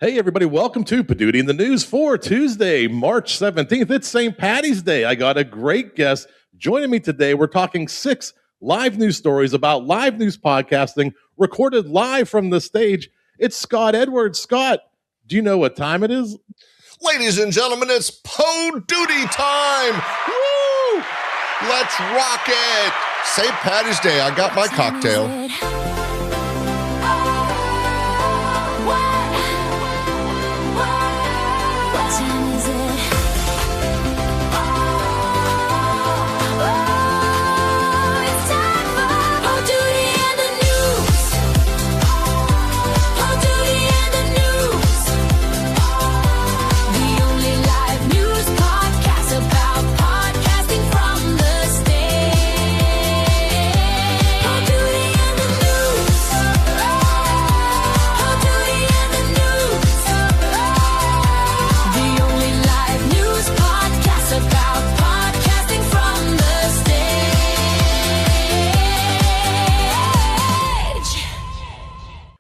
Hey, everybody, welcome to Padooty in the News for Tuesday, March 17th. It's St. Patty's Day. I got a great guest joining me today. We're talking 6 live news stories about live news podcasting recorded live from the stage. It's Scott Edwards. Scott, do you know what time it is? Ladies and gentlemen, it's Padooty time. Woo! Let's rock it. St. Patty's Day. I got my cocktail.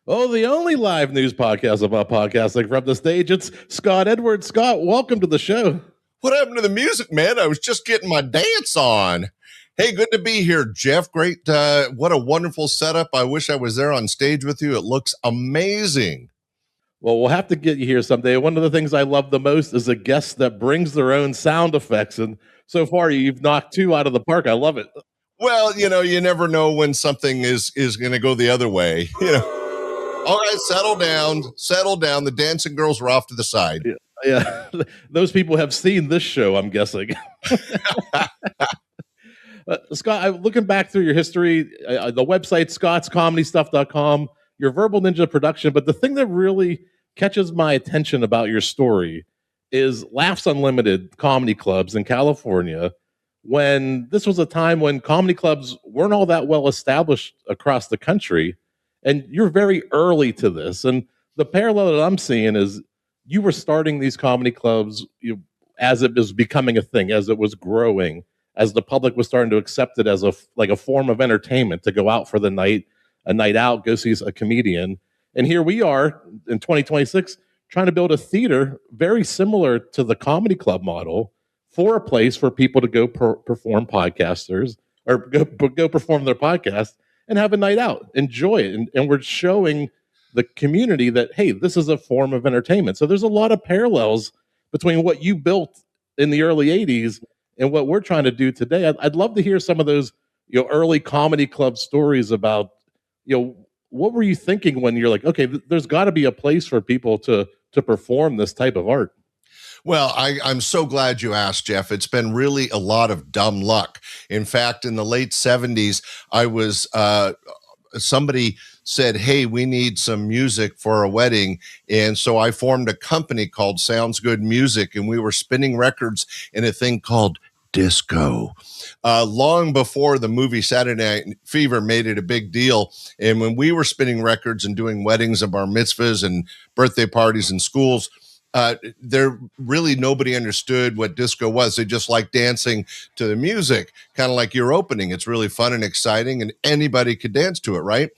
Oh, the only live news podcast about podcasting from the stage. It's Scott Edwards. Scott, welcome to the show. What happened to the music, man? I was just getting my dance on. Hey, good to be here, Jeff. Great. What a wonderful setup. I wish I was there on stage with you. It looks amazing. Well, we'll have to get you here someday. One of the things I love the most is a guest that brings their own sound effects. And so far, you've knocked 2 out of the park. I love it. Well, you never know when something is going to go the other way, All right, settle down. The dancing girls are off to the side. Yeah. Those people have seen this show, I'm guessing. Scott, looking back through your history, the website, scottscomedystuff.com, your Verbal Ninja production, but the thing that really catches my attention about your story is Laughs Unlimited comedy clubs in California, when this was a time when comedy clubs weren't all that well established across the country. And you're very early to this. And the parallel that I'm seeing is you were starting these comedy clubs as it was becoming a thing, as it was growing, as the public was starting to accept it as a form of entertainment to go out for the night, a night out, go see a comedian. And here we are in 2026 trying to build a theater very similar to the comedy club model for a place for people to go perform podcasters or go perform their podcast and have a night out, enjoy it. And we're showing the community that, hey, this is a form of entertainment. So there's a lot of parallels between what you built in the early 80s and what we're trying to do today. I'd love to hear some of those early comedy club stories about, what were you thinking when you're like, okay, there's got to be a place for people to perform this type of art? Well, I'm so glad you asked, Jeff. It's been really a lot of dumb luck. In fact, in the late 70s, I was somebody said, hey, we need some music for a wedding. And so I formed a company called Sounds Good Music, and we were spinning records in a thing called disco. Long before the movie Saturday Night Fever made it a big deal. And when we were spinning records and doing weddings and bar mitzvahs and birthday parties in schools, there really nobody understood what disco was. They just liked dancing to the music, kind of like your opening. It's really fun and exciting, and anybody could dance to it, right?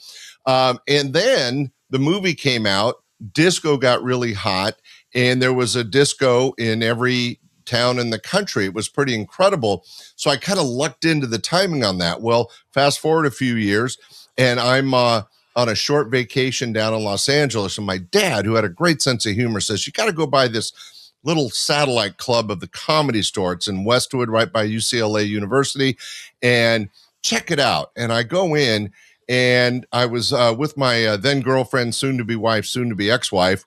And then the movie came out, disco got really hot, and there was a disco in every town in the country. It was pretty incredible. So I kind of lucked into the timing on that. Well, fast forward a few years, and I'm on a short vacation down in Los Angeles, and my dad, who had a great sense of humor, says, you got to go by this little satellite club of the Comedy Store. It's in Westwood, right by UCLA University, and check it out. And I go in, and I was with my then girlfriend, soon-to-be wife, soon-to-be ex-wife,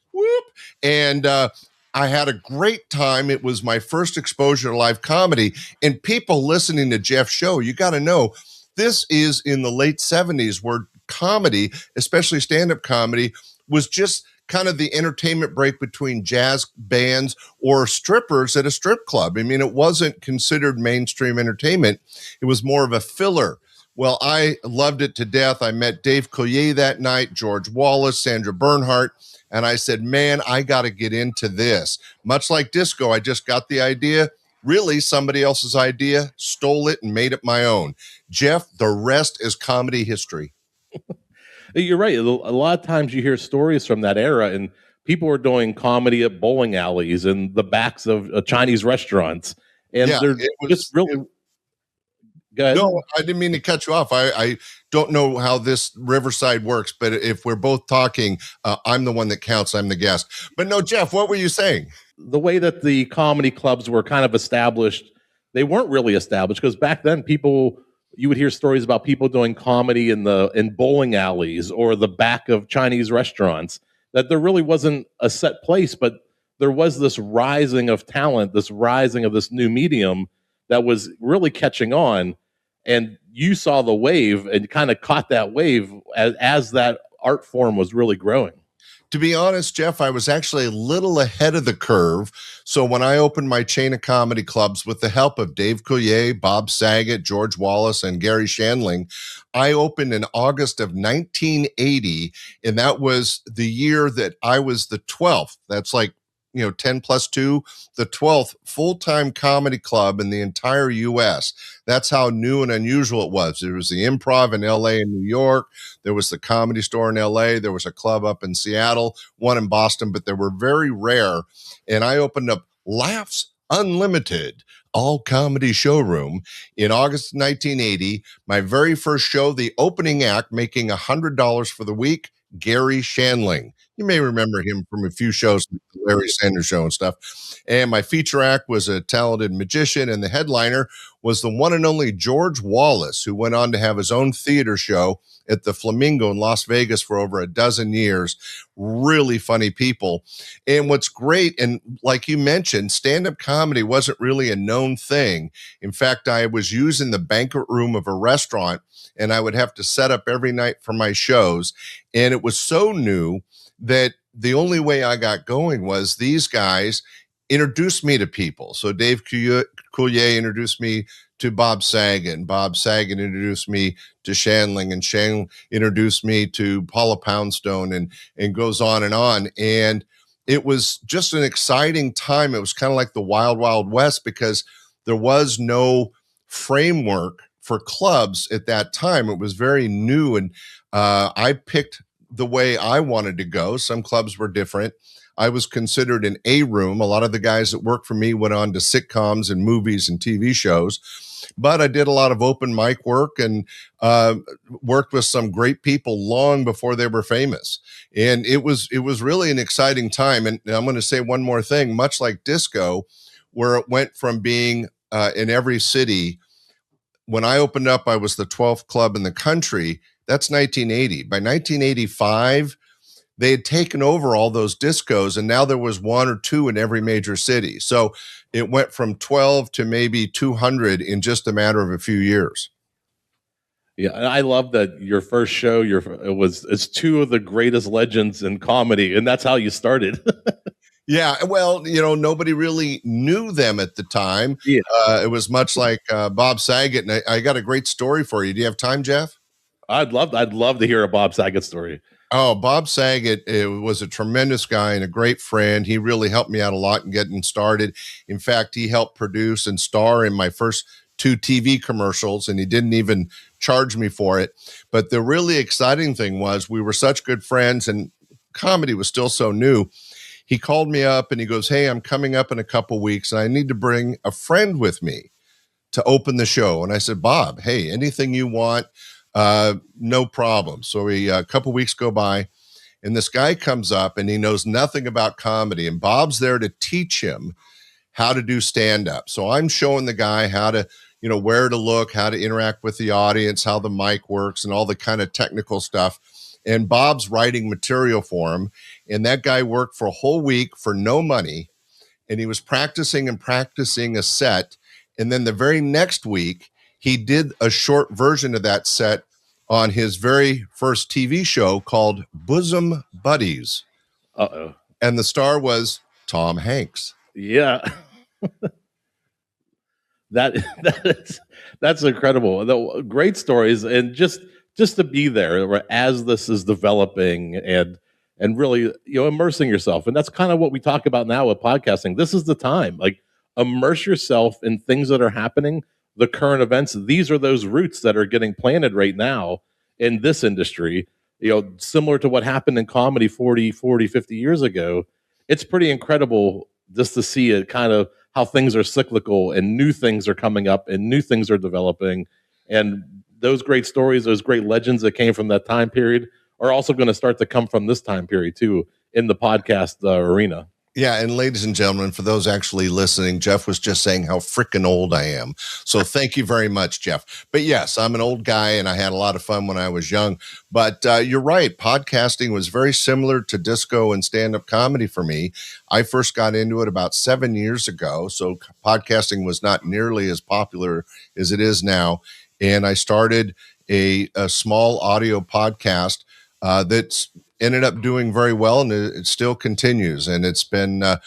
and I had a great time. It was my first exposure to live comedy, and people listening to Jeff's show, you got to know, this is in the late 70s where comedy, especially stand-up comedy, was just kind of the entertainment break between jazz bands or strippers at a strip club. I mean, it wasn't considered mainstream entertainment. It was more of a filler. Well, I loved it to death. I met Dave Coulier that night, George Wallace, Sandra Bernhardt, and I said, man, I got to get into this. Much like disco, I just got the idea. Really, somebody else's idea, stole it, and made it my own. Jeff, the rest is comedy history. You're right. A lot of times you hear stories from that era, and people were doing comedy at bowling alleys and the backs of Chinese restaurants, and Yeah, they're it was. just really good. No, I didn't mean to cut you off. I don't know how this Riverside works, but if we're both talking, I'm the one that counts. I'm the guest. But no, Jeff, what were you saying? The way that the comedy clubs were kind of established, they weren't really established because back then you would hear stories about people doing comedy in bowling alleys or the back of Chinese restaurants, that there really wasn't a set place, but there was this rising of talent, this rising of this new medium that was really catching on. And you saw the wave and kind of caught that wave as that art form was really growing. To be honest, Jeff, I was actually a little ahead of the curve. So when I opened my chain of comedy clubs with the help of Dave Coulier, Bob Saget, George Wallace, and Garry Shandling, I opened in August of 1980. And that was the year that I was the 12th. That's like, 10 plus 2, the 12th full-time comedy club in the entire U.S. That's how new and unusual it was. There was the Improv in L.A. and New York. There was the Comedy Store in L.A. There was a club up in Seattle, one in Boston, but they were very rare. And I opened up Laughs Unlimited, all comedy showroom in August 1980. My very first show, the opening act, making $100 for the week, Garry Shandling. You may remember him from a few shows, like the Larry Sanders Show and stuff. And my feature act was a talented magician, and the headliner was the one and only George Wallace, who went on to have his own theater show at the Flamingo in Las Vegas for over a dozen years. Really funny people. And what's great, and like you mentioned, stand-up comedy wasn't really a known thing. In fact, I was using the banquet room of a restaurant, and I would have to set up every night for my shows. And it was so new that the only way I got going was these guys introduced me to people. So Dave Coulier introduced me to Bob Saget, and Bob Saget introduced me to Shandling, and Shandling introduced me to Paula Poundstone, and goes on. And it was just an exciting time. It was kind of like the Wild Wild West because there was no framework for clubs at that time. It was very new, and I picked the way I wanted to go. Some clubs were different. I was considered an A room. A lot of the guys that worked for me went on to sitcoms and movies and TV shows, but I did a lot of open mic work and worked with some great people long before they were famous. And it was really an exciting time. And I'm going to say one more thing, much like disco, where it went from being in every city. When I opened up, I was the 12th club in the country. That's 1980. By 1985, they had taken over all those discos, and now there was one or two in every major city. So it went from 12 to maybe 200 in just a matter of a few years. Yeah, and I love that your first show, it's two of the greatest legends in comedy, and that's how you started. Yeah, well, nobody really knew them at the time. Yeah. It was much like Bob Saget, and I got a great story for you. Do you have time, Jeff? I'd love to hear a Bob Saget story. Oh, Bob Saget was a tremendous guy and a great friend. He really helped me out a lot in getting started. In fact, he helped produce and star in my first 2 TV commercials, and he didn't even charge me for it. But the really exciting thing was we were such good friends, and comedy was still so new. He called me up and he goes, "Hey, I'm coming up in a couple weeks, and I need to bring a friend with me to open the show." And I said, "Bob, hey, anything you want. No problem." So a couple weeks go by, and this guy comes up, and he knows nothing about comedy, and Bob's there to teach him how to do stand-up. So I'm showing the guy how to, where to look, how to interact with the audience, how the mic works, and all the kind of technical stuff. And Bob's writing material for him, and that guy worked for a whole week for no money, and he was practicing a set, and then the very next week, he did a short version of that set on his very first TV show called Bosom Buddies. Uh-oh. And the star was Tom Hanks. Yeah. That's incredible. Great stories, and just to be there as this is developing and really, immersing yourself. And that's kind of what we talk about now with podcasting. This is the time. Like, immerse yourself in things that are happening, the current events. These are those roots that are getting planted right now in this industry. similar to what happened in comedy 50 years ago. It's pretty incredible just to see it kind of how things are cyclical and new things are coming up and new things are developing. And those great stories, those great legends that came from that time period are also going to start to come from this time period too in the podcast arena. Yeah, and ladies and gentlemen, for those actually listening, Jeff was just saying how freaking old I am. So thank you very much, Jeff. But yes, I'm an old guy, and I had a lot of fun when I was young. But you're right. Podcasting was very similar to disco and stand-up comedy for me. I first got into it about 7 years ago, so podcasting was not nearly as popular as it is now. And I started a small audio podcast that's ended up doing very well, and it still continues. And it's been a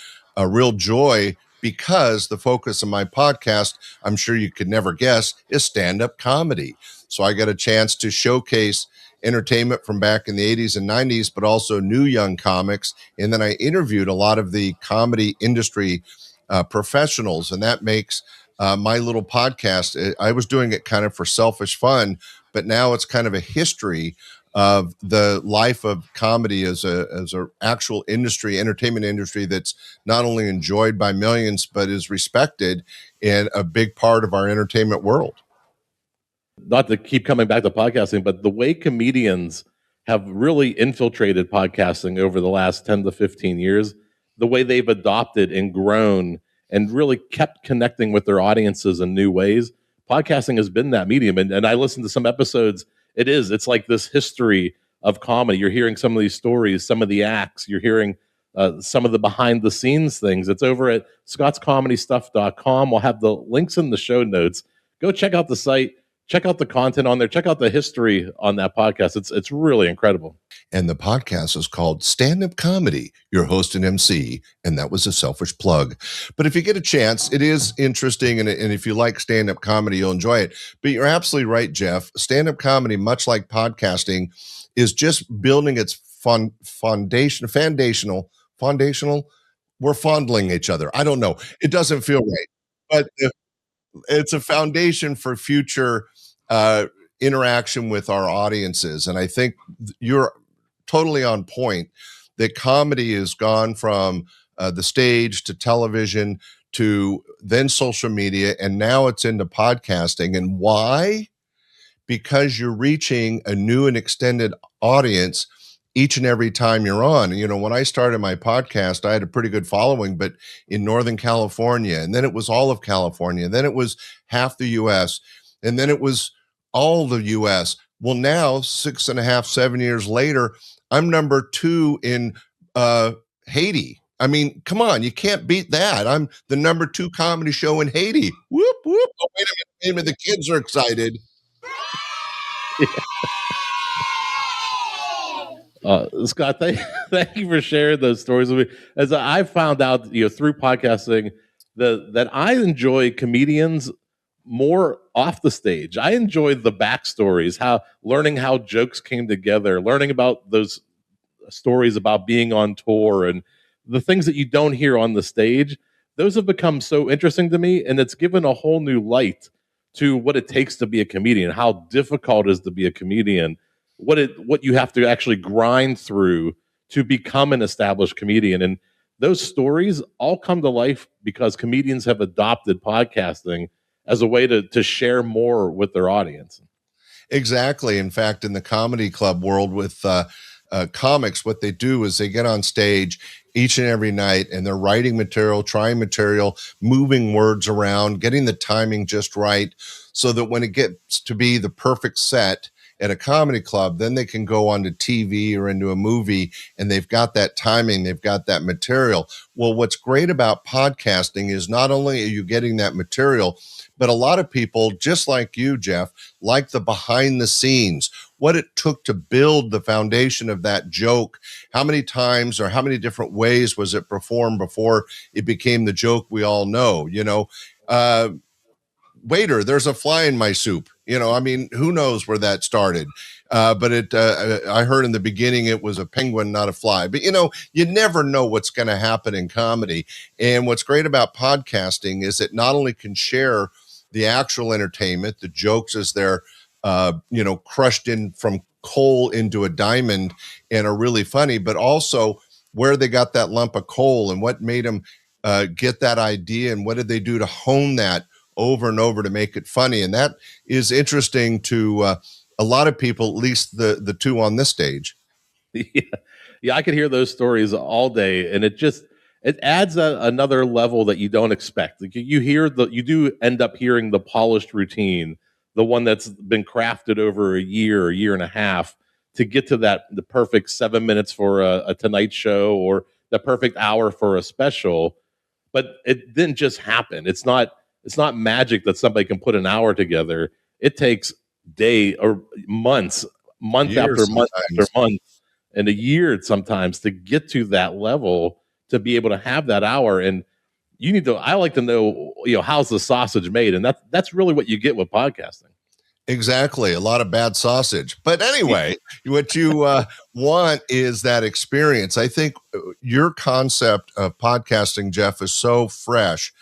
real joy because the focus of my podcast, I'm sure you could never guess, is stand-up comedy. So I got a chance to showcase entertainment from back in the 80s and 90s, but also new young comics. And then I interviewed a lot of the comedy industry professionals, and that makes my little podcast. I was doing it kind of for selfish fun, but now it's kind of a history of the life of comedy as a actual industry, entertainment industry that's not only enjoyed by millions, but is respected and a big part of our entertainment world. Not to keep coming back to podcasting, but the way comedians have really infiltrated podcasting over the last 10 to 15 years, the way they've adopted and grown and really kept connecting with their audiences in new ways. Podcasting has been that medium. And I listened to some episodes. It's like this history of comedy. You're hearing some of these stories, some of the acts, you're hearing some of the behind the scenes things. It's over at scottscomedystuff.com. We'll have the links in the show notes. Go check out the site, check out the content on there, check out the history on that podcast. It's really incredible. And the podcast is called Stand Up Comedy, your host and MC. And that was a selfish plug. But if you get a chance, it is interesting. And if you like stand up comedy, you'll enjoy it. But you're absolutely right, Jeff. Stand up comedy, much like podcasting, is just building its foundational. We're fondling each other. I don't know. It doesn't feel right. But it's a foundation for future interaction with our audiences. And I think you're totally on point that comedy has gone from the stage to television to then social media, and now it's into podcasting. And why? Because you're reaching a new and extended audience each and every time you're on. When I started my podcast, I had a pretty good following, but in Northern California, and then it was all of California, and then it was half the US, and then it was all the US. Well, now 6.5, 7 years later, I'm number 2 in Haiti. I mean, come on, you can't beat that. I'm the number 2 comedy show in Haiti. Whoop, whoop. Oh, wait a minute. The kids are excited. Scott, thank you for sharing those stories with me. As I found out, through podcasting, that I enjoy comedians more off the stage. I enjoy the backstories, learning how jokes came together, learning about those stories about being on tour and the things that you don't hear on the stage. Those have become so interesting to me, and it's given a whole new light to what it takes to be a comedian, how difficult it is to be a comedian, what you have to actually grind through to become an established comedian. And those stories all come to life because comedians have adopted podcasting as a way to share more with their audience. Exactly. In fact, in the comedy club world with comics, what they do is they get on stage each and every night and they're writing material, trying material, moving words around, getting the timing just right so that when it gets to be the perfect set at a comedy club, then they can go onto TV or into a movie and they've got that timing, they've got that material. Well, what's great about podcasting is not only are you getting that material, but a lot of people, just like you, Jeff, like the behind the scenes, what it took to build the foundation of that joke. How many times or how many different ways was it performed before it became the joke we all know? Waiter, there's a fly in my soup. Who knows where that started? But I heard in the beginning it was a penguin, not a fly. But, you never know what's going to happen in comedy. And what's great about podcasting is it not only can share the actual entertainment, the jokes as they're, crushed in from coal into a diamond and are really funny, but also where they got that lump of coal and what made them get that idea, and what did they do to hone that over and over to make it funny. And that is interesting to a lot of people, at least the two on this stage. Yeah. Yeah, I could hear those stories all day, and it adds another level that you don't expect. Like you do end up hearing the polished routine, the one that's been crafted over a year and a half to get to the perfect 7 minutes for a Tonight Show, or the perfect hour for a special. But it didn't just happen. It's not magic that somebody can put an hour together. It takes day or month after month after month, and a year sometimes to get to that level, to be able to have that hour. And I like to know, how's the sausage made? And that's really what you get with podcasting. Exactly. A lot of bad sausage. But anyway, what you want is that experience. I think your concept of podcasting, Jeff, is so fresh,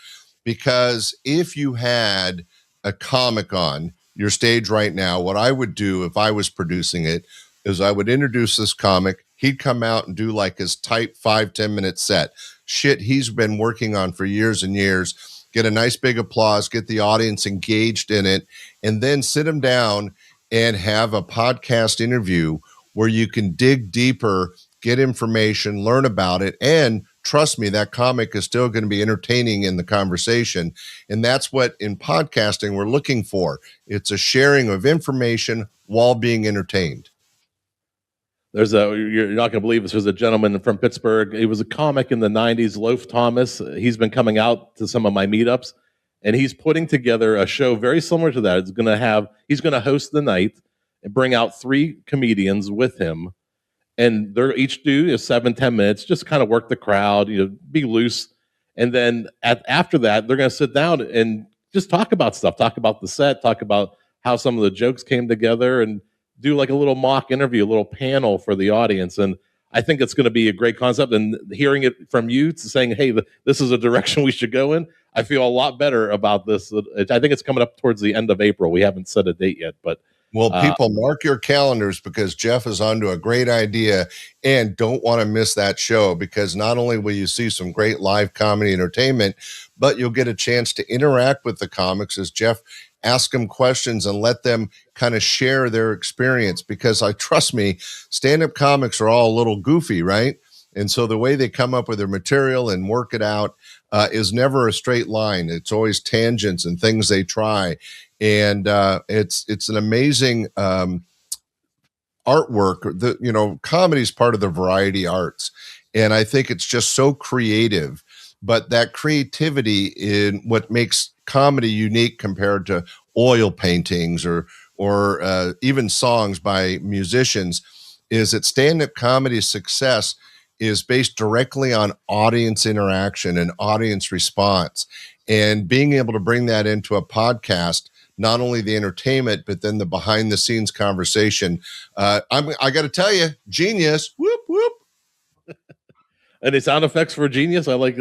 because if you had a comic on your stage right now, what I would do if I was producing it is I would introduce this comic. He'd come out and do like his type 5-10 minute set. Shit he's been working on for years and years. Get a nice big applause, get the audience engaged in it, and then sit them down and have a podcast interview where you can dig deeper, get information, learn about it, and trust me, that comic is still going to be entertaining in the conversation. And that's what in podcasting we're looking for. It's a sharing of information while being entertained. You're not going to believe this. There's a gentleman from Pittsburgh. He was a comic in the 90s, Loaf Thomas. He's been coming out to some of my meetups, and he's putting together a show very similar to that. He's going to host the night and bring out 3 comedians with him. And they're each do 7-10 minutes, just kind of work the crowd, be loose. And then after that, they're going to sit down and just talk about stuff, talk about the set, talk about how some of the jokes came together, and do like a little mock interview, a little panel for the audience. And I think it's going to be a great concept. And hearing it from you saying, hey, this is a direction we should go in, I feel a lot better about this. I think it's coming up towards the end of April. We haven't set a date yet, but well, people, mark your calendars, because Jeff is onto a great idea, and don't want to miss that show, because not only will you see some great live comedy entertainment, but you'll get a chance to interact with the comics as Jeff ask them questions and let them kind of share their experience, because trust me, stand-up comics are all a little goofy, right? And so the way they come up with their material and work it out is never a straight line. It's always tangents and things they try. And it's an amazing artwork. Comedy is part of the variety arts. And I think it's just so creative. But that creativity in what makes comedy unique compared to oil paintings or even songs by musicians is that stand-up comedy success is based directly on audience interaction and audience response. And being able to bring that into a podcast, not only the entertainment, but then the behind the scenes conversation. I got to tell you, genius, whoop, whoop. Any sound effects for genius? I like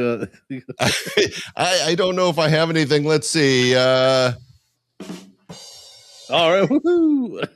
I don't know if I have anything. Let's see. All right. Woohoo.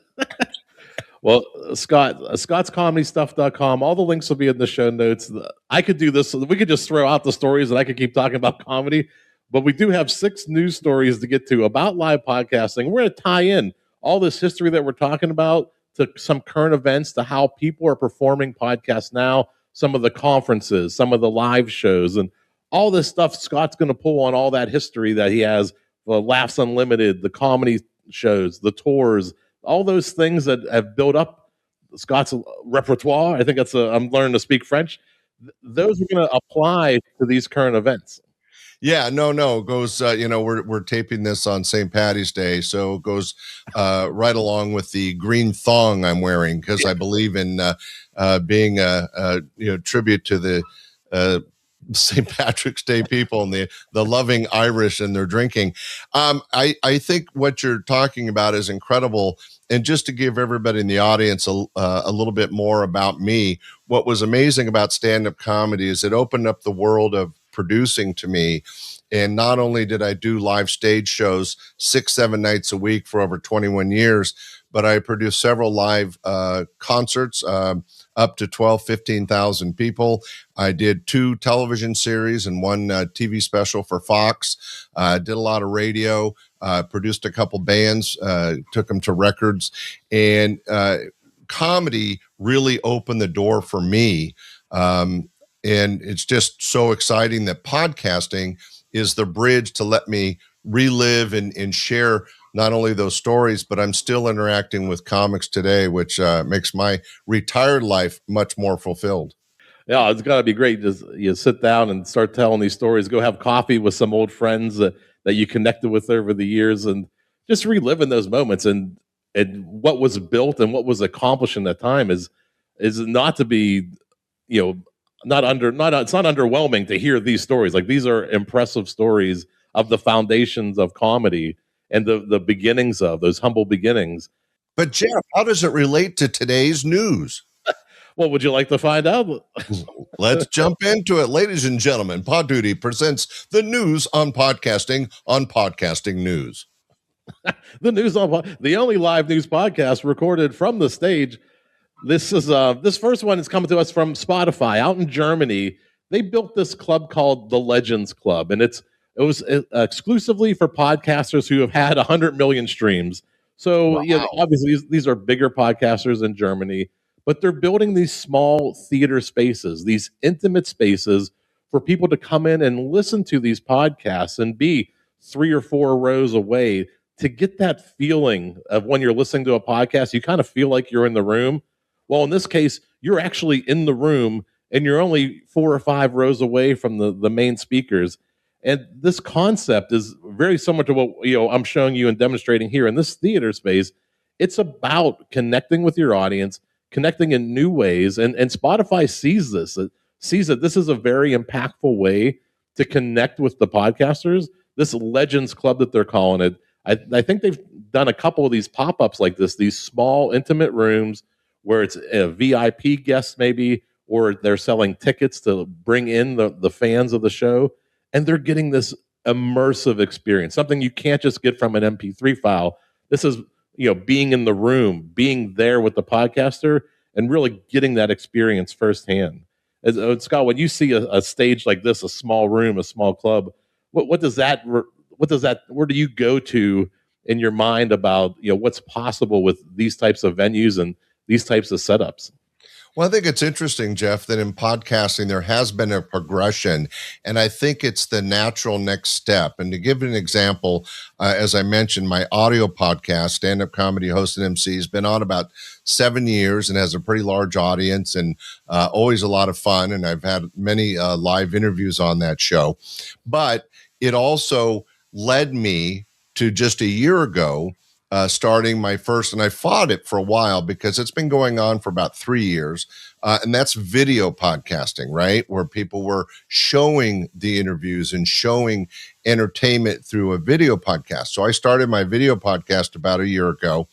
Well, Scott, scottscomedystuff.com. All the links will be in the show notes. I could do this. We could just throw out the stories and I could keep talking about comedy, but we do have 6 news stories to get to about live podcasting. We're going to tie in all this history that we're talking about to some current events, to how people are performing podcasts now, some of the conferences, some of the live shows, and all this stuff. Scott's going to pull on all that history that he has, the Laughs Unlimited, the comedy shows, the tours, all those things that have built up Scott's repertoire. I think I'm learning to speak French. Those are going to apply to these current events. Yeah, no, it goes, we're taping this on St. Patty's Day, so it goes right along with the green thong I'm wearing, because I believe in being a tribute to the St. Patrick's Day people and the loving Irish and their drinking. I think what you're talking about is incredible. And just to give everybody in the audience a little bit more about me, what was amazing about stand-up comedy is it opened up the world of producing to me. And not only did I do live stage shows 6-7 nights a week for over 21 years, but I produced several live concerts, up to 12, 15,000 people. I did 2 television series and 1 TV special for Fox. Did a lot of radio, produced a couple bands, took them to records, and comedy really opened the door for me. And it's just so exciting that podcasting is the bridge to let me relive and share not only those stories, but I'm still interacting with comics today, which makes my retired life much more fulfilled. Yeah, it's got to be great. Just you sit down and start telling these stories. Go have coffee with some old friends that you connected with over the years, and just reliving those moments and what was built and what was accomplished in that time is not to be, it's not underwhelming to hear these stories. Like these are impressive stories of the foundations of comedy and the beginnings of those humble beginnings. But Jeff, how does it relate to today's news? Well, would you like to find out? Let's jump into it. Ladies and gentlemen, Pod Duty presents the news on podcasting news. The news on the only live news podcast recorded from the stage. This is this first one is coming to us from Spotify out in Germany. They built this club called the Legends Club, and it was exclusively for podcasters who have had 100 million streams. So, Wow. Obviously these are bigger podcasters in Germany, but they're building these small theater spaces, these intimate spaces for people to come in and listen to these podcasts and be 3 or 4 rows away to get that feeling of when you're listening to a podcast, you kind of feel like you're in the room. Well, in this case, you're actually in the room and you're only 4 or 5 rows away from the main speakers. And this concept is very similar to what I'm showing you and demonstrating here in this theater space. It's about connecting with your audience, connecting in new ways, and Spotify sees this. It sees that this is a very impactful way to connect with the podcasters. This Legends Club that they're calling it, I think they've done a couple of these pop-ups like this, these small intimate rooms where it's a VIP guest maybe, or they're selling tickets to bring in the fans of the show, and they're getting this immersive experience, something you can't just get from an MP3 file. This is being in the room, being there with the podcaster, and really getting that experience firsthand. Scott, when you see a stage like this, a small room, a small club, what does that where do you go to in your mind about what's possible with these types of venues and these types of setups? Well, I think it's interesting, Jeff, that in podcasting, there has been a progression, and I think it's the natural next step. And to give an example, as I mentioned, my audio podcast, Stand-Up Comedy Host and MC, has been on about 7 years and has a pretty large audience and always a lot of fun. And I've had many live interviews on that show. But it also led me to just a year ago starting my first, and I fought it for a while because it's been going on for about 3 years, and that's video podcasting, right? Where people were showing the interviews and showing entertainment through a video podcast. So I started my video podcast about a year ago,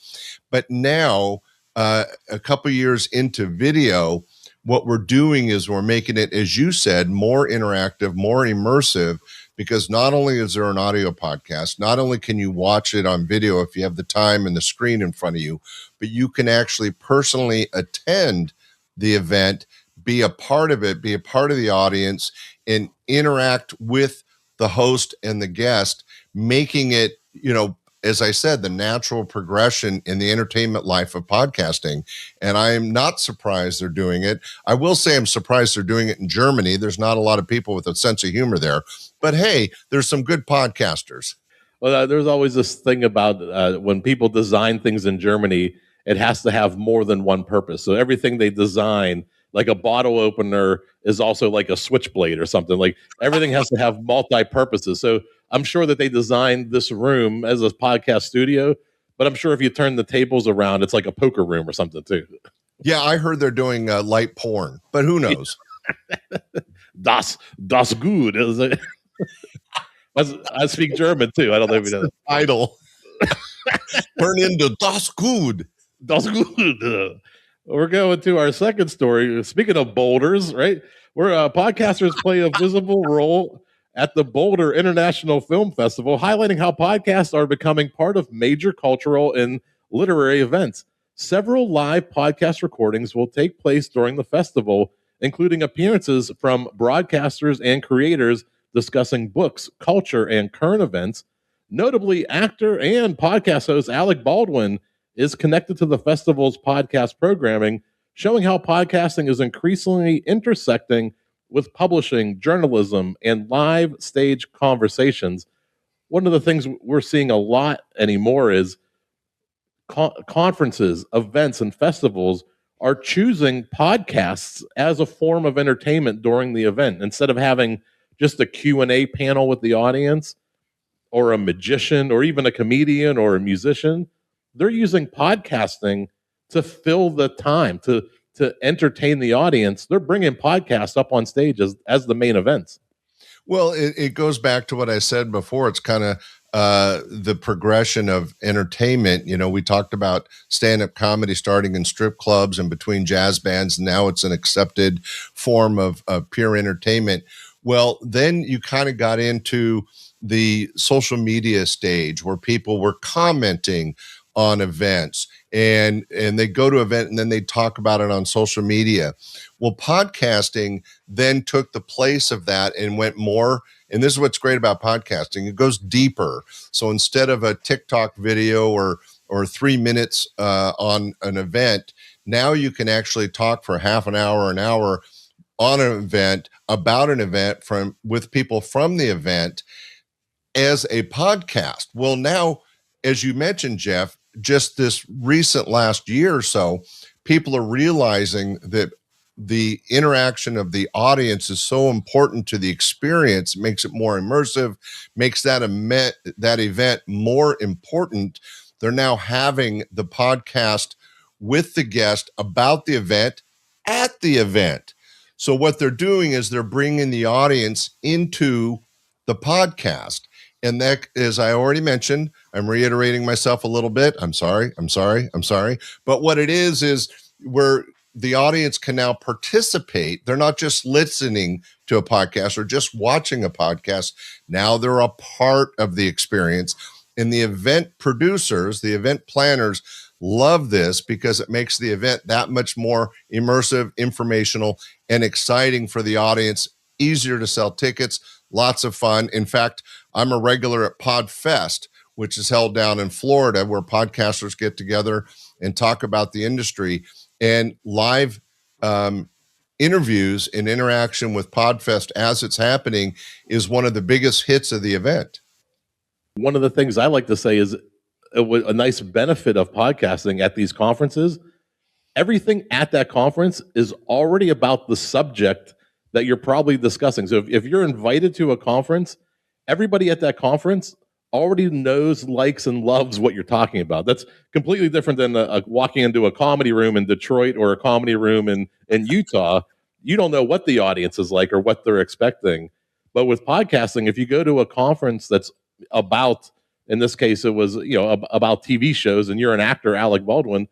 but now a couple years into video, what we're doing is we're making it, as you said, more interactive, more immersive, because not only is there an audio podcast, not only can you watch it on video if you have the time and the screen in front of you, but you can actually personally attend the event, be a part of it, be a part of the audience, and interact with the host and the guest, making it, as I said, the natural progression in the entertainment life of podcasting. And I'm not surprised they're doing it. I will say I'm surprised they're doing it in Germany. There's not a lot of people with a sense of humor there. But hey, there's some good podcasters. Well, there's always this thing about when people design things in Germany, it has to have more than one purpose. So everything they design, like a bottle opener, is also like a switchblade or something. Like everything has to have multi-purposes. So I'm sure that they designed this room as a podcast studio, but I'm sure if you turn the tables around, it's like a poker room or something too. Yeah, I heard they're doing light porn, but who knows? Das gut. I speak German too. I don't know if you know. Title. Turn into Das gut. Das gut. We're going to our second story. Speaking of boulders, right? Where podcasters play a visible role at the Boulder International Film Festival, highlighting how podcasts are becoming part of major cultural and literary events. Several live podcast recordings will take place during the festival, including appearances from broadcasters and creators discussing books, culture, and current events. Notably, actor and podcast host Alec Baldwin is connected to the festival's podcast programming, showing how podcasting is increasingly intersecting with publishing, journalism, and live stage conversations. One of the things we're seeing a lot anymore is conferences, events, and festivals are choosing podcasts as a form of entertainment during the event instead of having just a Q&A panel with the audience or a magician or even a comedian or a musician. They're using podcasting to fill the time, to entertain the audience. They're bringing podcasts up on stage as the main events. Well, it goes back to what I said before. It's kind of the progression of entertainment. You know, we talked about stand-up comedy starting in strip clubs and between jazz bands. And now it's an accepted form of pure entertainment. Well, then you kind of got into the social media stage where people were commenting on events and they go to an event and then they talk about it on social media. Well, podcasting then took the place of that and went more, and this is what's great about podcasting, it goes deeper. So instead of a TikTok video or 3 minutes on an event, now you can actually talk for half an hour on an event, about an event with people from the event as a podcast. Well, now, as you mentioned, Jeff, just this recent last year or so, people are realizing that the interaction of the audience is so important to the experience, makes it more immersive, makes that event more important. They're now having the podcast with the guest about the event at the event. So what they're doing is they're bringing the audience into the podcast. And that, as I already mentioned, I'm reiterating myself a little bit. I'm sorry. But what it is where the audience can now participate. They're not just listening to a podcast or just watching a podcast. Now they're a part of the experience. And the event producers, the event planners, love this because it makes the event that much more immersive, informational, and exciting for the audience. Easier to sell tickets, lots of fun. In fact, I'm a regular at PodFest, which is held down in Florida, where podcasters get together and talk about the industry. And live interviews and interaction with PodFest as it's happening is one of the biggest hits of the event. One of the things I like to say is a nice benefit of podcasting at these conferences. Everything at that conference is already about the subject that you're probably discussing. So if you're invited to a conference, everybody at that conference already knows, likes, and loves what you're talking about. That's completely different than walking into a comedy room in Detroit or a comedy room in Utah. You don't know what the audience is like or what they're expecting. But with podcasting, if you go to a conference that's about, in this case, it was about TV shows, and you're an actor, Alec Baldwin,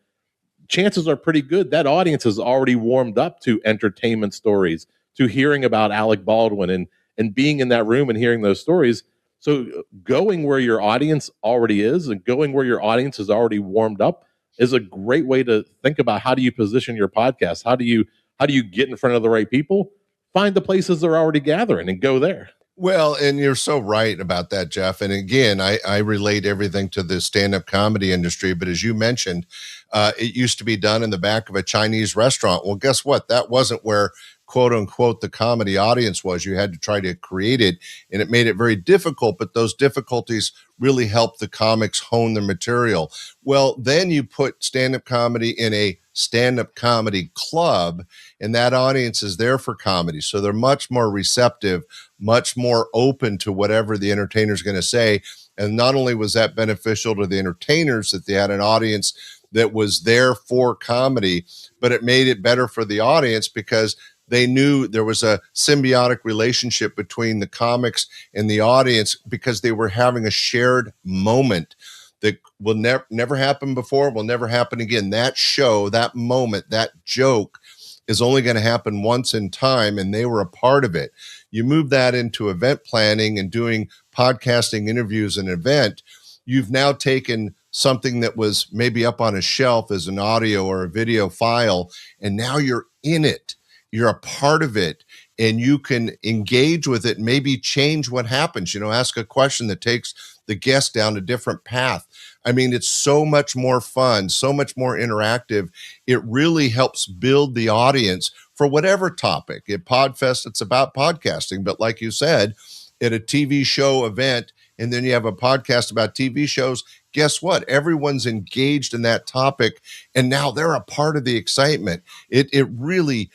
chances are pretty good that audience has already warmed up to entertainment stories, to hearing about Alec Baldwin and being in that room and hearing those stories. So going where your audience already is and going where your audience is already warmed up is a great way to think about how do you position your podcast? How do you get in front of the right people? Find the places they're already gathering and go there. Well, and you're so right about that, Jeff. And again, I relate everything to the stand-up comedy industry. But as you mentioned, it used to be done in the back of a Chinese restaurant. Well, guess what? That wasn't where, quote unquote, the comedy audience was. You had to try to create it, and it made it very difficult. But those difficulties really helped the comics hone their material. Well, then you put stand-up comedy in a stand-up comedy club, and that audience is there for comedy. So they're much more receptive, much more open to whatever the entertainer is going to say. And not only was that beneficial to the entertainers that they had an audience that was there for comedy, but it made it better for the audience because they knew there was a symbiotic relationship between the comics and the audience because they were having a shared moment that will never happen before, will never happen again. That show, that moment, that joke is only going to happen once in time, and they were a part of it. You move that into event planning and doing podcasting interviews and event, you've now taken something that was maybe up on a shelf as an audio or a video file, and now you're in it. You're a part of it, and you can engage with it, maybe change what happens, ask a question that takes the guest down a different path. I mean, it's so much more fun, so much more interactive. It really helps build the audience for whatever topic. At PodFest, it's about podcasting, but like you said, at a TV show event, and then you have a podcast about TV shows, guess what? Everyone's engaged in that topic, and now they're a part of the excitement. It really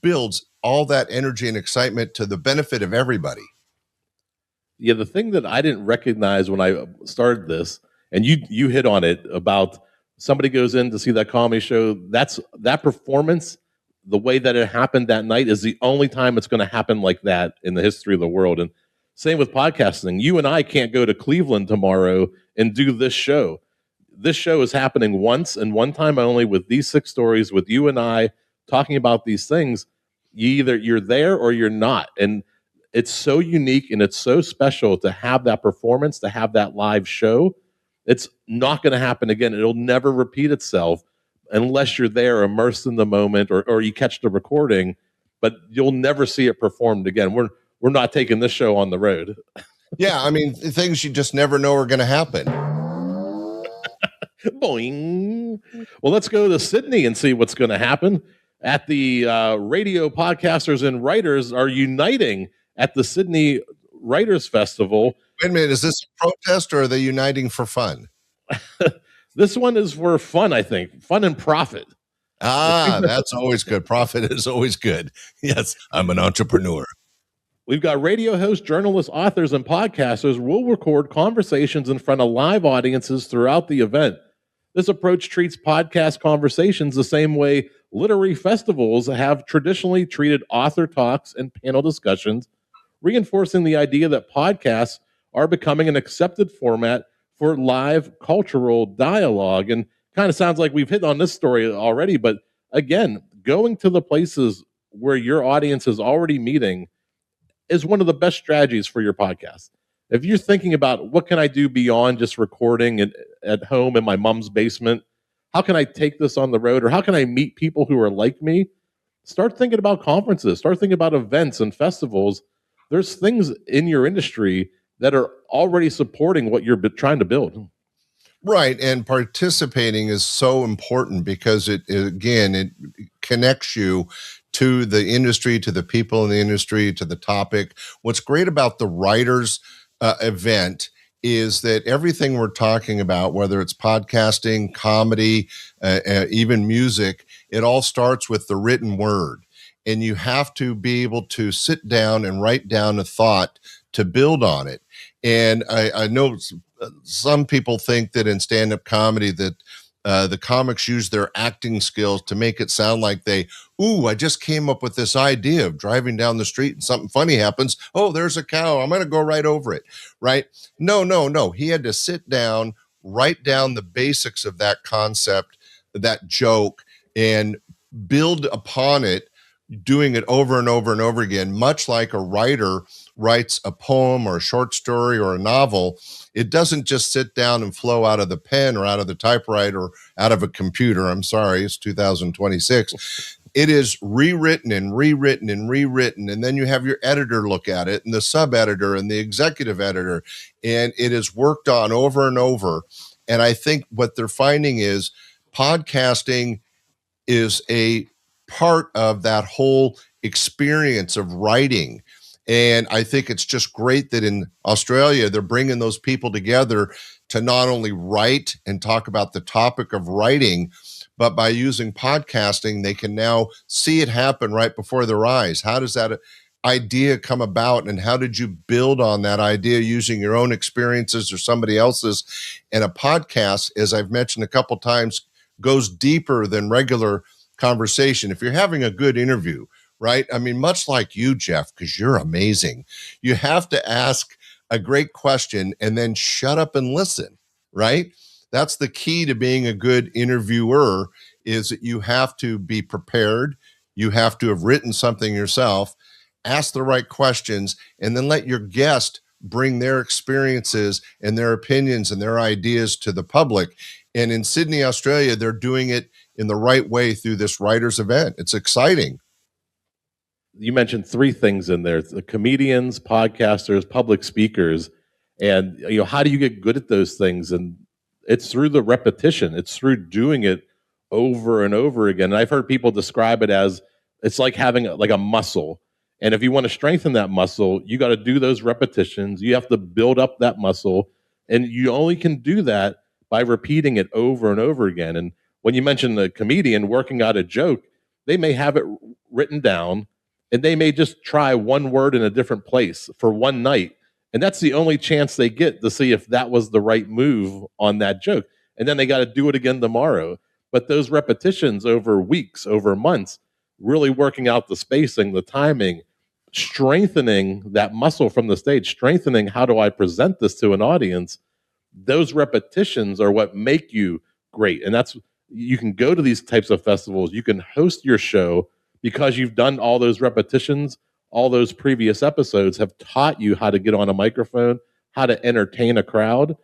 builds all that energy and excitement to the benefit of everybody. Yeah, the thing that I didn't recognize when I started this, and you hit on it, about somebody goes in to see that comedy show, that performance, the way that it happened that night is the only time it's going to happen like that in the history of the world. And same with podcasting. You and I can't go to Cleveland tomorrow and do this show. This show is happening once and one time only, with these 6 stories, with you and I talking about these things. You're there or you're not. And it's so unique and it's so special to have that performance, to have that live show. It's not going to happen again. It'll never repeat itself unless you're there immersed in the moment, or you catch the recording, but you'll never see it performed again. We're not taking this show on the road. Yeah, I mean, things you just never know are going to happen. Boing. Well, let's go to Sydney and see what's going to happen. At the radio podcasters and writers are uniting at the Sydney Writers Festival. Wait a minute, is this a protest, or are they uniting for fun? This one is for fun, I think. Fun and profit. That's always good. Profit is always good. Yes, I'm an entrepreneur. We've got radio hosts, journalists, authors, and podcasters will record conversations in front of live audiences throughout the event. This approach treats podcast conversations the same way literary festivals have traditionally treated author talks and panel discussions, reinforcing the idea that podcasts are becoming an accepted format for live cultural dialogue. And kind of sounds like we've hit on this story already, but again, going to the places where your audience is already meeting is one of the best strategies for your podcast. If you're thinking about what can I do beyond just recording at home in my mom's basement, how can I take this on the road, or how can I meet people who are like me? Start thinking about conferences, start thinking about events and festivals. There's things in your industry that are already supporting what you're trying to build. Right. And participating is so important because it connects you to the industry, to the people in the industry, to the topic. What's great about the writers event is that everything we're talking about, whether it's podcasting, comedy, even music, it all starts with the written word. And you have to be able to sit down and write down a thought to build on it. And I know some people think that in stand-up comedy that the comics use their acting skills to make it sound like I just came up with this idea of driving down the street and something funny happens. Oh, there's a cow. I'm going to go right over it. Right? No. He had to sit down, write down the basics of that concept, that joke, and build upon it, doing it over and over and over again, much like a writer writes a poem or a short story or a novel. It doesn't just sit down and flow out of the pen or out of the typewriter or out of a computer. I'm sorry, it's 2026. It is rewritten and rewritten and rewritten. And then you have your editor look at it, and the sub-editor and the executive editor, and it is worked on over and over. And I think what they're finding is podcasting is a part of that whole experience of writing. And I think it's just great that in Australia, they're bringing those people together to not only write and talk about the topic of writing, but by using podcasting, they can now see it happen right before their eyes. How does that idea come about, and how did you build on that idea using your own experiences or somebody else's? And a podcast, as I've mentioned a couple times, goes deeper than regular conversation. If you're having a good interview, right? I mean, much like you, Jeff, because you're amazing, you have to ask a great question and then shut up and listen, right? That's the key to being a good interviewer, is that you have to be prepared. You have to have written something yourself, ask the right questions, and then let your guest bring their experiences and their opinions and their ideas to the public. And in Sydney, Australia, they're doing it in the right way through this writers event. It's exciting. You mentioned three things in there: the comedians, podcasters, public speakers. And how do you get good at those things? And it's through the repetition. It's through doing it over and over again. And I've heard people describe it as it's like having like a muscle. And if you want to strengthen that muscle, you got to do those repetitions. You have to build up that muscle. And you only can do that by repeating it over and over again. And when you mention the comedian working out a joke, they may have it written down and they may just try one word in a different place for one night. And that's the only chance they get to see if that was the right move on that joke. And then they got to do it again tomorrow. But those repetitions over weeks, over months, really working out the spacing, the timing, strengthening that muscle from the stage, strengthening how do I present this to an audience, those repetitions are what make you great. And that's, you can go to these types of festivals, you can host your show because you've done all those repetitions. All those previous episodes have taught you how to get on a microphone, how to entertain a crowd.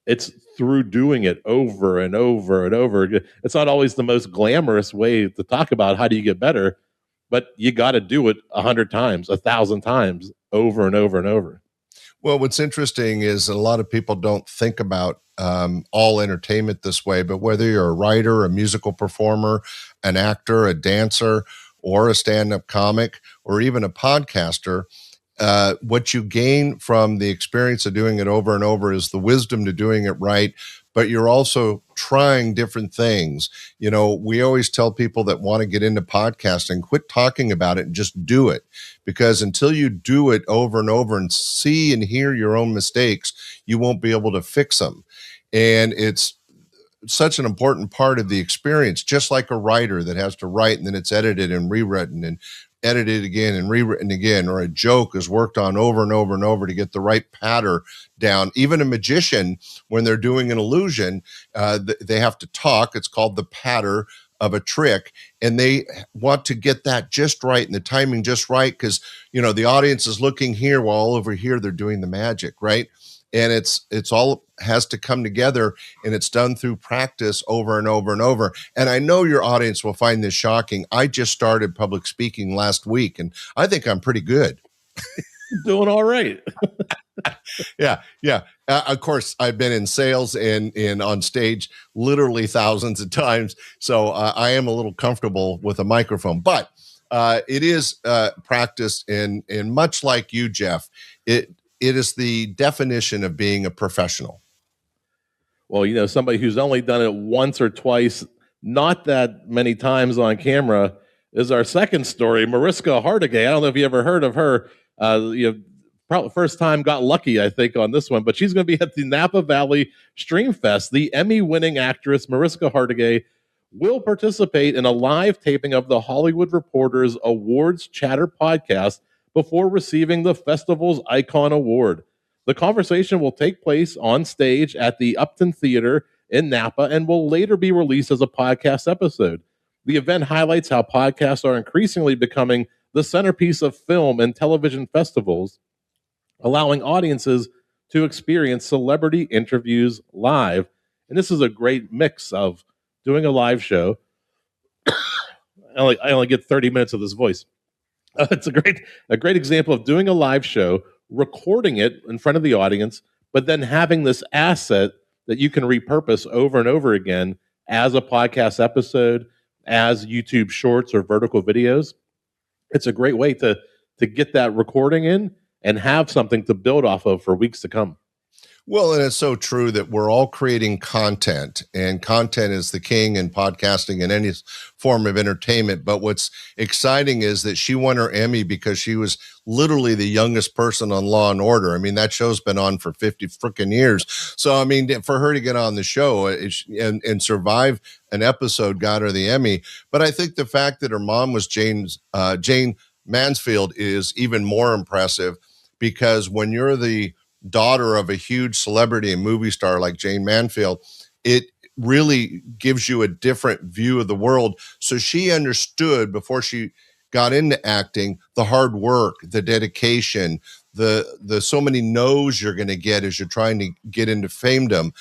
It's through doing it over and over and over again. It's not always the most glamorous way to talk about how do you get better, but you got to do it 100 times, 1,000 times, over and over and over. Well, what's interesting is a lot of people don't think about all entertainment this way, but whether you're a writer, a musical performer, an actor, a dancer, or a stand-up comic, or even a podcaster, what you gain from the experience of doing it over and over is the wisdom to doing it right, but you're also trying different things. We always tell people that want to get into podcasting, quit talking about it and just do it, because until you do it over and over and see and hear your own mistakes, you won't be able to fix them. And it's such an important part of the experience, just like a writer that has to write and then it's edited and rewritten and edited again and rewritten again, or a joke is worked on over and over and over to get the right patter down. Even a magician, when they're doing an illusion, they have to talk. It's called the patter of a trick, and they want to get that just right and the timing just right, because the audience is looking here while over here they're doing the magic, right? And it's all has to come together, and it's done through practice over and over and over. And I know your audience will find this shocking. I just started public speaking last week, and I think I'm pretty good. Doing all right. Yeah. Of course, I've been in sales and on stage literally thousands of times, so I am a little comfortable with a microphone. But it is practice, and much like you, Jeff, it is the definition of being a professional. Well, somebody who's only done it once or twice, not that many times on camera, is our second story, Mariska Hargitay. I don't know if you ever heard of her. Probably first time, got lucky, I think, on this one. But she's going to be at the Napa Valley StreamFest. The Emmy-winning actress Mariska Hargitay will participate in a live taping of the Hollywood Reporter's Awards Chatter podcast before receiving the festival's Icon Award. The conversation will take place on stage at the Upton Theater in Napa and will later be released as a podcast episode. The event highlights how podcasts are increasingly becoming the centerpiece of film and television festivals, allowing audiences to experience celebrity interviews live. And this is a great mix of doing a live show. I only get 30 minutes of this voice. It's a great example of doing a live show, recording it in front of the audience, but then having this asset that you can repurpose over and over again as a podcast episode, as YouTube shorts or vertical videos. It's a great way to get that recording in and have something to build off of for weeks to come. Well, and it's so true that we're all creating content, and content is the king in podcasting and any form of entertainment. But what's exciting is that she won her Emmy because she was literally the youngest person on Law and Order. I mean, that show's been on for 50 freaking years. So, I mean, for her to get on the show and survive an episode got her the Emmy. But I think the fact that her mom was Jane Mansfield is even more impressive, because when you're the daughter of a huge celebrity and movie star like Jane Mansfield, it really gives you a different view of the world. So she understood before she got into acting the hard work, the dedication, the so many no's you're going to get as you're trying to get into famedom.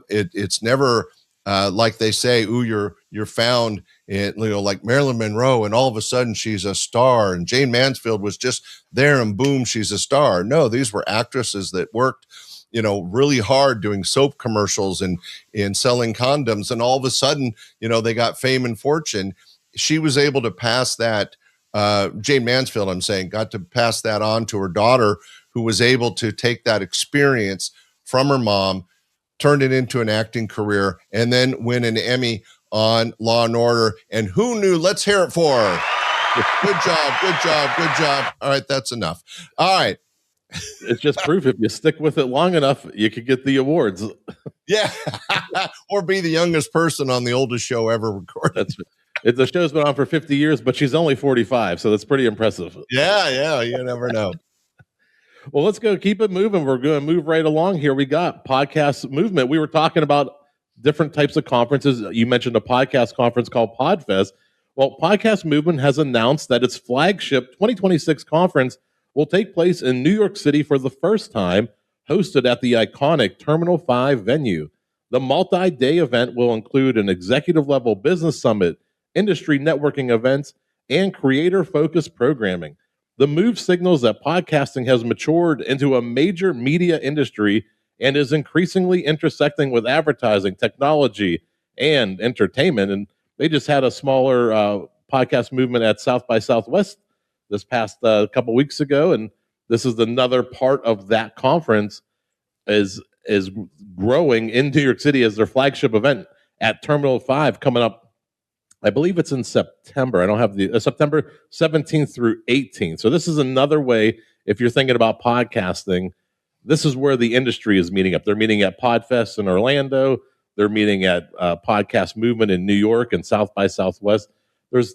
It's never like they say, ooh, you're found in, like Marilyn Monroe, and all of a sudden she's a star, and Jane Mansfield was just there, and boom, she's a star. No, these were actresses that worked, really hard doing soap commercials and selling condoms, and all of a sudden, they got fame and fortune. She was able to pass that. Jane Mansfield, I'm saying, got to pass that on to her daughter, who was able to take that experience from her mom, turned it into an acting career, and then win an Emmy on Law and Order. And who knew? Let's hear it for her. Good job, good job, good job. All right, that's enough. All right. It's just proof if you stick with it long enough, you could get the awards. Yeah. Or be the youngest person on the oldest show ever recorded. The show's been on for 50 years, but she's only 45, so that's pretty impressive. Yeah, you never know. Well, let's go keep it moving. We're going to move right along here. We got podcast movement. We were talking about different types of conferences. You mentioned a podcast conference called PodFest. Well, Podcast Movement has announced that its flagship 2026 conference will take place in New York City for the first time, hosted at the iconic Terminal 5 venue. The multi-day event will include an executive-level business summit, industry networking events, and creator-focused programming. The move signals that podcasting has matured into a major media industry and is increasingly intersecting with advertising, technology, and entertainment. And they just had a smaller podcast movement at South by Southwest this past couple weeks ago, and this is another part of that conference is growing in New York City as their flagship event at Terminal 5 coming up. I believe it's in September. I don't have the September 17th through 18th. So this is another way, if you're thinking about podcasting, this is where the industry is meeting up. They're meeting at PodFest in Orlando. They're meeting at Podcast Movement in New York and South by Southwest.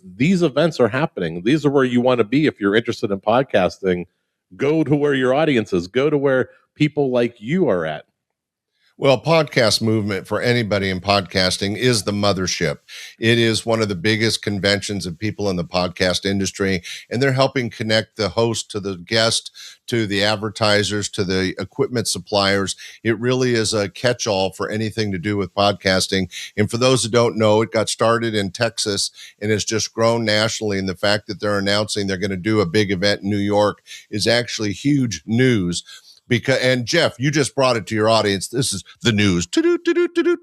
These events are happening. These are where you want to be if you're interested in podcasting. Go to where your audience is. Go to where people like you are at. Well, Podcast Movement, for anybody in podcasting, is the mothership. It is one of the biggest conventions of people in the podcast industry, and they're helping connect the host to the guest, to the advertisers, to the equipment suppliers. It really is a catch-all for anything to do with podcasting. And for those who don't know, it got started in Texas and has just grown nationally. And the fact that they're announcing they're going to do a big event in New York is actually huge news. And Jeff, you just brought it to your audience. This is the news. Podcast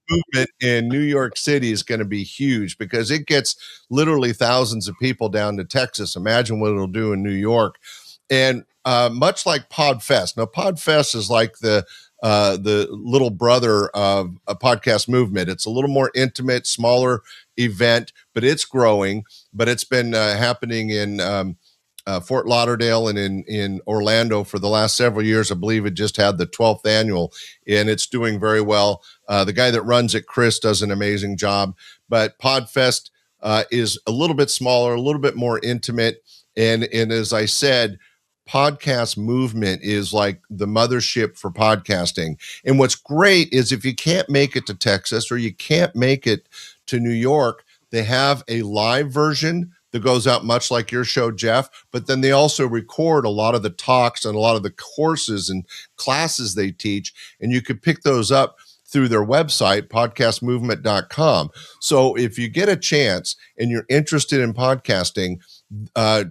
Movement in New York City is going to be huge because it gets literally thousands of people down to Texas. Imagine what it'll do in New York. And much like PodFest. Now, PodFest is like the little brother of a Podcast Movement. It's a little more intimate, smaller event, but it's growing. But it's been happening in Fort Lauderdale and in Orlando for the last several years. I believe it just had the 12th annual, and it's doing very well. The guy that runs it, Chris, does an amazing job. But PodFest is a little bit smaller, a little bit more intimate. And as I said, Podcast Movement is like the mothership for podcasting. And what's great is if you can't make it to Texas or you can't make it to New York, they have a live version that goes out much like your show, Jeff, but then they also record a lot of the talks and a lot of the courses and classes they teach, and you could pick those up through their website, podcastmovement.com. So if you get a chance and you're interested in podcasting,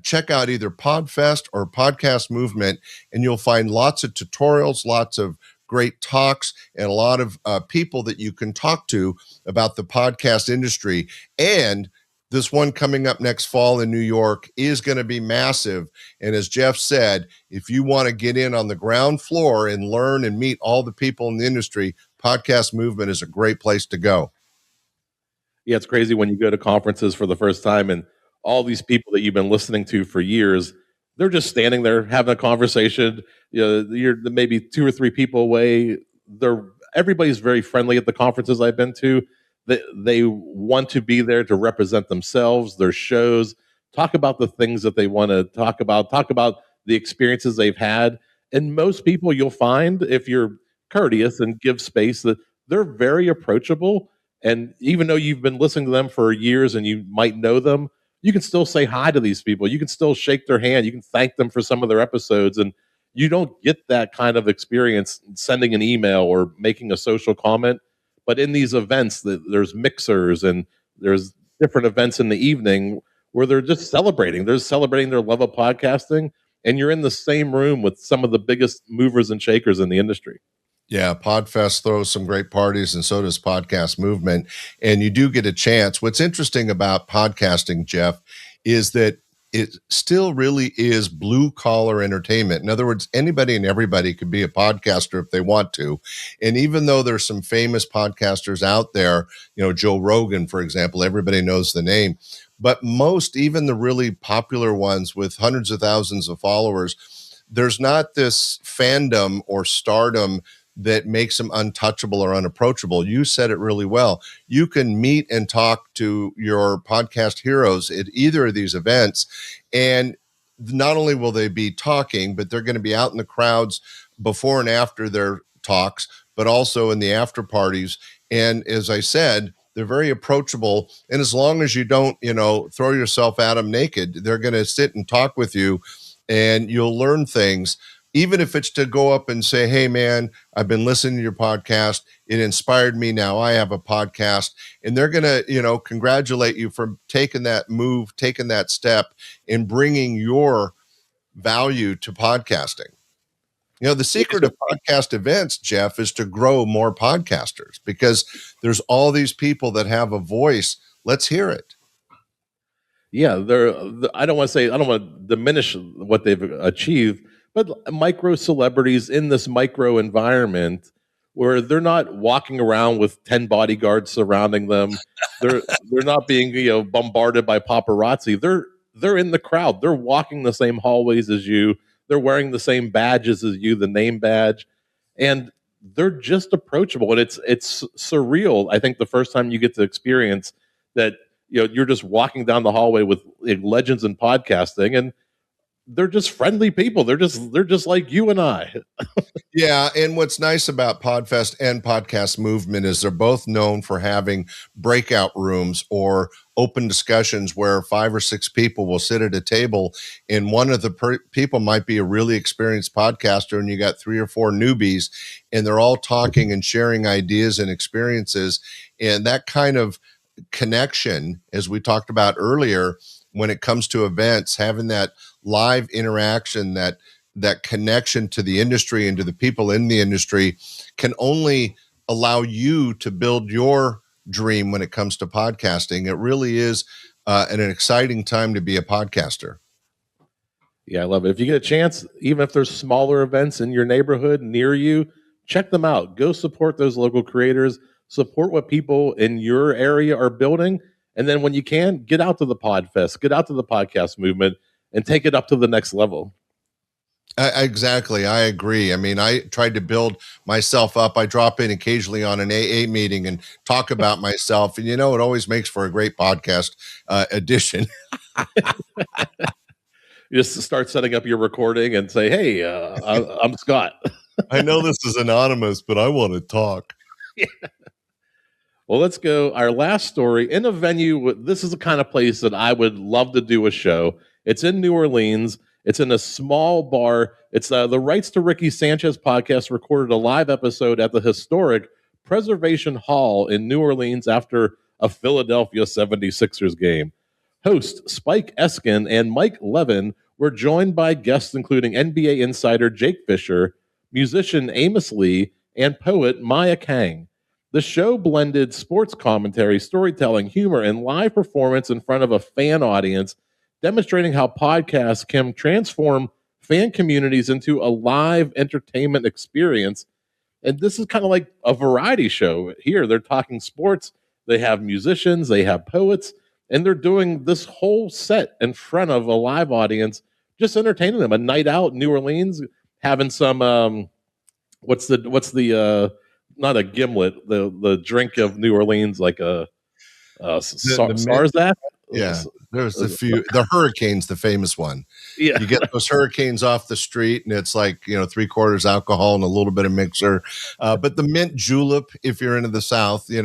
check out either PodFest or Podcast Movement, and you'll find lots of tutorials, lots of great talks, and a lot of people that you can talk to about the podcast industry. And this one coming up next fall in New York is going to be massive. And as Jeff said, if you want to get in on the ground floor and learn and meet all the people in the industry, Podcast Movement is a great place to go. Yeah, it's crazy when you go to conferences for the first time and all these people that you've been listening to for years, they're just standing there having a conversation. You're maybe 2 or 3 people away. Everybody's very friendly at the conferences I've been to. They want to be there to represent themselves, their shows, talk about the things that they want to talk about the experiences they've had. And most people you'll find, if you're courteous and give space, that they're very approachable. And even though you've been listening to them for years and you might know them, you can still say hi to these people. You can still shake their hand. You can thank them for some of their episodes. And you don't get that kind of experience sending an email or making a social comment. But in these events, there's mixers and there's different events in the evening where they're just celebrating. They're celebrating their love of podcasting. And you're in the same room with some of the biggest movers and shakers in the industry. Yeah, Podfest throws some great parties, and so does Podcast Movement. And you do get a chance. What's interesting about podcasting, Jeff, is that it still really is blue collar entertainment. In other words, anybody and everybody could be a podcaster if they want to. And even though there's some famous podcasters out there, Joe Rogan, for example, everybody knows the name. But most, even the really popular ones with hundreds of thousands of followers, there's not this fandom or stardom that makes them untouchable or unapproachable. You said it really well. You can meet and talk to your podcast heroes at either of these events, and not only will they be talking, but they're going to be out in the crowds before and after their talks, but also in the after parties. And as I said, they're very approachable. And as long as you don't, throw yourself at them naked, they're going to sit and talk with you, and you'll learn things. Even if it's to go up and say, hey, man, I've been listening to your podcast. It inspired me. Now I have a podcast. And they're going to, congratulate you for taking that move, taking that step, and bringing your value to podcasting. The secret of podcast events, Jeff, is to grow more podcasters, because there's all these people that have a voice. Let's hear it. Yeah, I don't want to diminish what they've achieved, but micro celebrities in this micro environment where they're not walking around with 10 bodyguards surrounding them. They're not being bombarded by paparazzi. They're in the crowd. They're walking the same hallways as you. They're wearing the same badges as you, the name badge, and they're just approachable. And it's surreal. I think the first time you get to experience that, you're just walking down the hallway with legends in podcasting, and they're just friendly people. They're just like you and I. Yeah, and what's nice about Podfest and Podcast Movement is they're both known for having breakout rooms or open discussions where 5 or 6 people will sit at a table, and one of the people might be a really experienced podcaster, and you got 3 or 4 newbies, and they're all talking and sharing ideas and experiences. And that kind of connection, as we talked about earlier, when it comes to events, having that live interaction, that connection to the industry and to the people in the industry, can only allow you to build your dream when it comes to podcasting. It really is an exciting time to be a podcaster. Yeah, I love it. If you get a chance, even if there's smaller events in your neighborhood near you, check them out. Go support those local creators. Support what people in your area are building. And then when you can, get out to the Podfest, get out to the podcast movement, and take it up to the next level. Exactly. I agree. I mean, I tried to build myself up. I drop in occasionally on an AA meeting and talk about myself. And, it always makes for a great podcast edition. You just start setting up your recording and say, hey, I'm Scott. I know this is anonymous, but I want to talk. Yeah. Well, let's go. Our last story in a venue. This is the kind of place that I would love to do a show. It's in New Orleans. It's in a small bar. It's the Rights to Ricky Sanchez podcast recorded a live episode at the historic Preservation Hall in New Orleans after a Philadelphia 76ers game. Host Spike Eskin and Mike Levin were joined by guests including NBA insider Jake Fisher, musician Amos Lee, and poet Maya Kang. The show blended sports commentary, storytelling, humor, and live performance in front of a fan audience, demonstrating how podcasts can transform fan communities into a live entertainment experience. And this is kind of like a variety show here. They're talking sports, they have musicians, they have poets, and they're doing this whole set in front of a live audience, just entertaining them. A night out in New Orleans, having some what's the not a gimlet, the drink of New Orleans, like a Sarzak. Yeah, there's a few. The hurricane's the famous one. Yeah. You get those hurricanes off the street, and it's like 3/4 alcohol and a little bit of mixer. But the mint julep, if you're into the South, you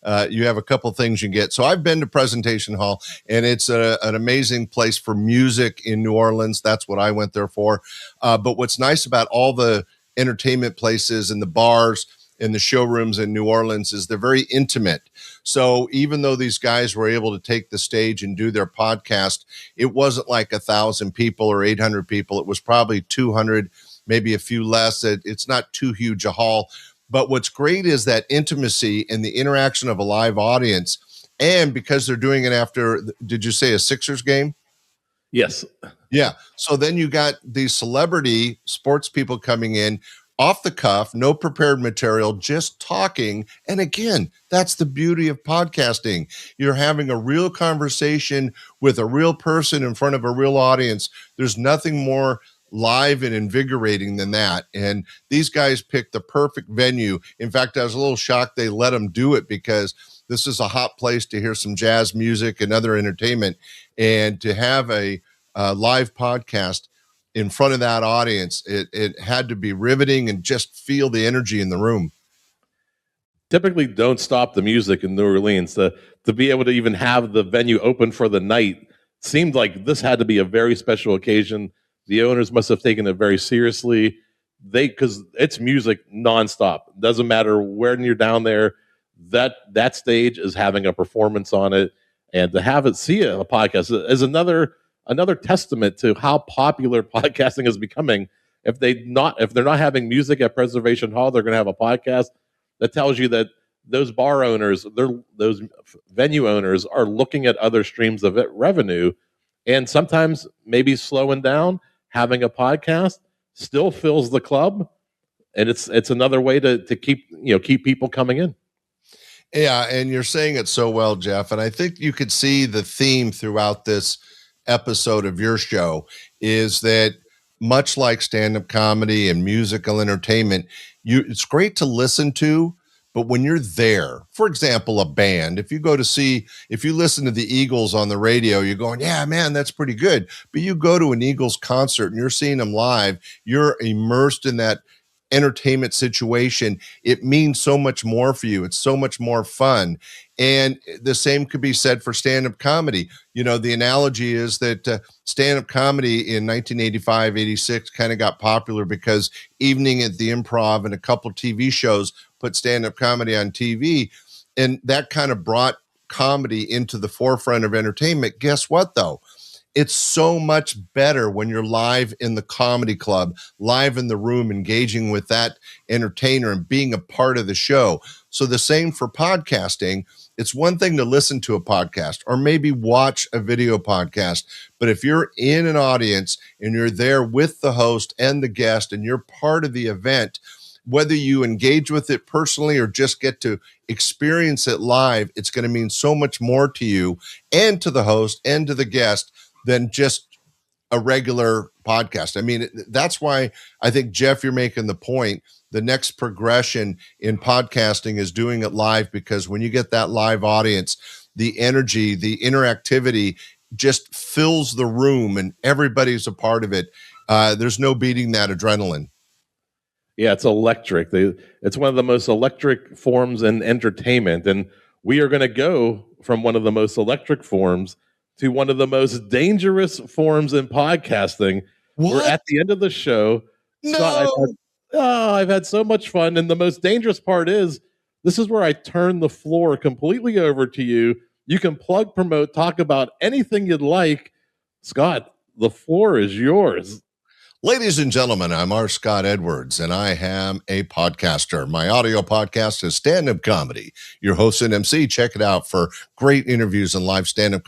have a couple things you get. So I've been to Presentation Hall, and it's an amazing place for music in New Orleans. That's what I went there for. But what's nice about all the entertainment places and the bars and the showrooms in New Orleans is they're very intimate. So even though these guys were able to take the stage and do their podcast, it wasn't like 1,000 people or 800 people. It was probably 200, maybe a few less. It's not too huge a hall. But what's great is that intimacy and the interaction of a live audience. And because they're doing it after, did you say a Sixers game? Yes. Yeah. So then you got these celebrity sports people coming in off the cuff, no prepared material, just talking. And again, that's the beauty of podcasting. You're having a real conversation with a real person in front of a real audience. There's nothing more live and invigorating than that. And these guys picked the perfect venue. In fact, I was a little shocked they let them do it, because this is a hot place to hear some jazz music and other entertainment. And to have a live podcast in front of that audience, it had to be riveting and just feel the energy in the room. Typically don't stop the music in New Orleans. To be able to even have the venue open for the night seemed like this had to be a very special occasion. The owners must have taken it very seriously. Because it's music nonstop. Doesn't matter when you're down there, that stage is having a performance on it. And to have it see a podcast is another testament to how popular podcasting is becoming. If they're not having music at Preservation Hall, they're going to have a podcast. That tells you that those bar owners, those venue owners, are looking at other streams of revenue, and sometimes maybe slowing down. Having a podcast still fills the club, and it's another way to keep people coming in. Yeah, and you're saying it so well, Jeff. And I think you could see the theme throughout this episode of your show is that, much like stand-up comedy and musical entertainment, it's great to listen to, but when you're there, for example, a band, if you listen to the Eagles on the radio, you're going, yeah, man, that's pretty good. But you go to an Eagles concert and you're seeing them live, you're immersed in that entertainment situation. It means so much more for you. It's so much more fun. And the same could be said for stand-up comedy. The analogy is that stand-up comedy in 1985, 86 kind of got popular because Evening at the Improv and a couple TV shows put stand-up comedy on TV. And that kind of brought comedy into the forefront of entertainment. Guess what, though? It's so much better when you're live in the comedy club, live in the room, engaging with that entertainer and being a part of the show. So the same for podcasting. It's one thing to listen to a podcast or maybe watch a video podcast, but if you're in an audience and you're there with the host and the guest and you're part of the event, whether you engage with it personally or just get to experience it live, it's going to mean so much more to you and to the host and to the guest than just a regular podcast. I mean, that's why I think, Jeff, you're making the point. The next progression in podcasting is doing it live, because when you get that live audience, the energy, the interactivity just fills the room and everybody's a part of it. There's no beating that adrenaline. Yeah, it's electric. It's one of the most electric forms in entertainment. And we are going to go from one of the most electric forms to one of the most dangerous forms in podcasting. What? We're at the end of the show. No. Scott, I've had so much fun. And the most dangerous part is, this is where I turn the floor completely over to you. You can plug, promote, talk about anything you'd like. Scott, the floor is yours. Ladies and gentlemen, I'm R. Scott Edwards, and I am a podcaster. My audio podcast is Stand-Up Comedy. Your host and MC, check it out for great interviews and live stand-up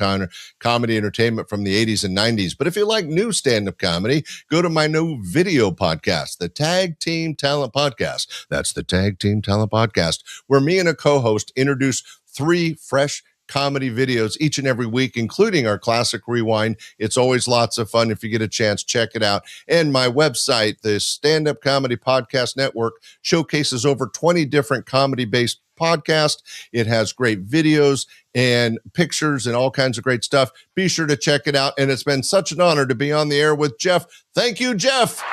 comedy entertainment from the 80s and 90s. But if you like new stand-up comedy, go to my new video podcast, the Tag Team Talent Podcast. That's the Tag Team Talent Podcast, where me and a co-host introduce 3 fresh comedy videos each and every week, including our classic rewind. It's always lots of fun. If you get a chance, check it out. And my website, the Stand Up Comedy Podcast Network, showcases over 20 different comedy-based podcasts. It has great videos and pictures and all kinds of great stuff. Be sure to check it out. And it's been such an honor to be on the air with Jeff. Thank you, Jeff.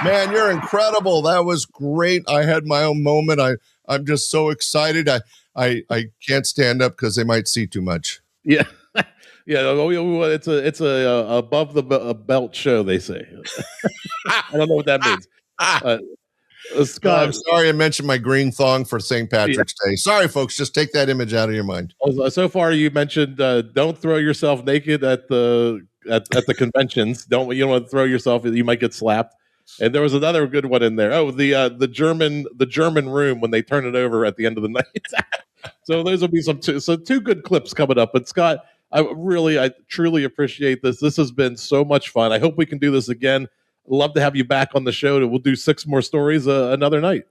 Man, you're incredible. That was great. I had my own moment. I'm just so excited. I can't stand up because they might see too much. Yeah. Yeah, it's a above the belt show, they say. I don't know what that means. Scott, I'm sorry I mentioned my green thong for St. Patrick's Day. Sorry, folks. Just take that image out of your mind. So far, you mentioned don't throw yourself naked at the conventions. You don't want to throw yourself. You might get slapped. And there was another good one in there. Oh, the German room when they turn it over at the end of the night. So those will be two good clips coming up. But Scott, I truly appreciate this. This has been so much fun. I hope we can do this again. Love to have you back on the show. We'll do 6 more stories another night.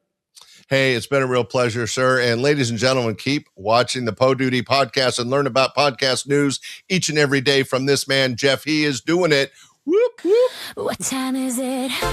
Hey, it's been a real pleasure, sir. And ladies and gentlemen, keep watching the Po Duty podcast and learn about podcast news each and every day from this man, Jeff. He is doing it. Whoop, whoop. What time is it? Oh,